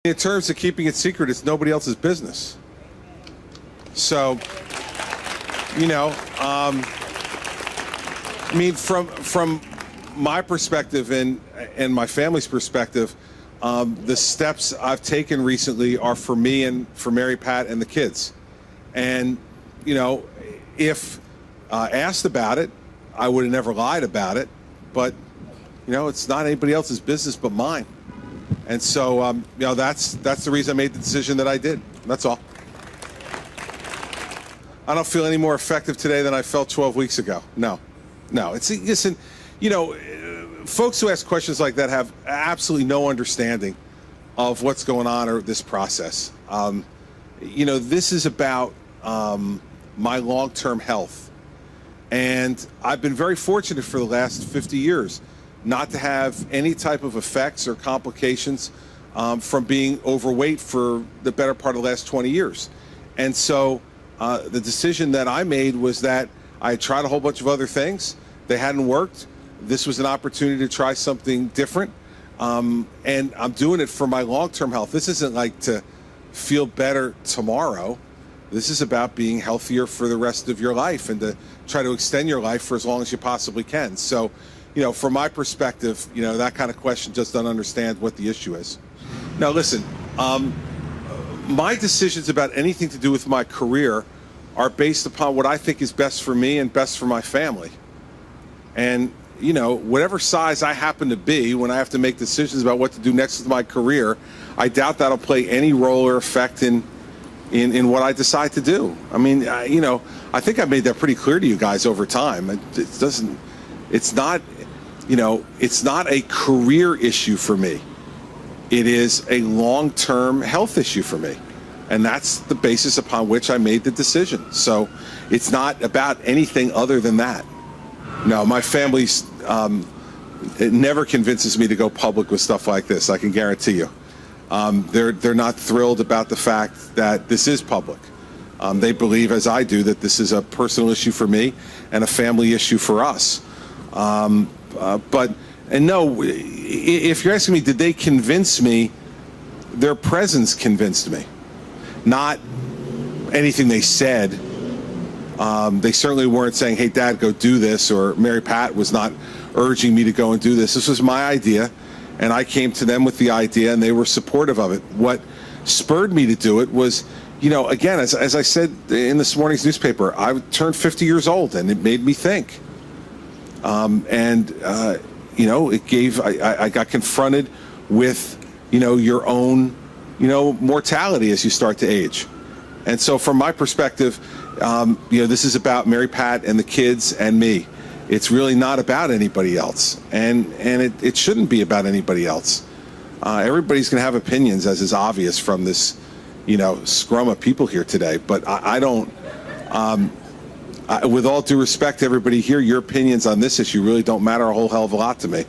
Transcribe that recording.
In terms of keeping it secret, it's nobody else's business. So, you know, I mean, from my perspective and my family's perspective, the steps I've taken recently are for me and for Mary Pat and the kids. And, you know, if asked about it, I would have never lied about it. But, you know, it's not anybody else's business but mine. And so, you know, that's the reason I made the decision that I did. That's all. I don't feel any more effective today than I felt 12 weeks ago. No. Listen, you know, folks who ask questions like that have absolutely no understanding of what's going on or this process. You know, this is about my long-term health. And I've been very fortunate for the last 50 years not to have any type of effects or complications from being overweight for the better part of the last 20 years. And so the decision that I made was that I tried a whole bunch of other things. They hadn't worked. This was an opportunity to try something different. And I'm doing it for my long-term health. This isn't like to feel better tomorrow. This is about being healthier for the rest of your life and to try to extend your life for as long as you possibly can. So, you know, from my perspective, you know, that kind of question just doesn't understand what the issue is. Now, listen, my decisions about anything to do with my career are based upon what I think is best for me and best for my family. And, you know, whatever size I happen to be when I have to make decisions about what to do next with my career, I doubt that'll play any role or effect in what I decide to do. I mean, you know, I think I've made that pretty clear to you guys over time. It's not, you know, it's not a career issue for me. It is a long-term health issue for me. And that's the basis upon which I made the decision. So it's not about anything other than that. No, my family's, it never convinces me to go public with stuff like this, I can guarantee you. They're not thrilled about the fact that this is public. They believe, as I do, that this is a personal issue for me and a family issue for us. And no, if you're asking me, did they convince me? Their presence convinced me, not anything they said. They certainly weren't saying, hey, Dad, go do this, or Mary Pat was not urging me to go and do this. This was my idea, and I came to them with the idea, and they were supportive of it. What spurred me to do it was, you know, again, as I said in this morning's newspaper, I turned 50 years old, and it made me think. You know, it gave, I got confronted with, you know, your own, you know, mortality as you start to age. And so from my perspective, you know, this is about Mary Pat and the kids and me. It's really not about anybody else. And it shouldn't be about anybody else. Everybody's going to have opinions, as is obvious from this, you know, scrum of people here today. But I don't, with all due respect to everybody here, your opinions on this issue really don't matter a whole hell of a lot to me.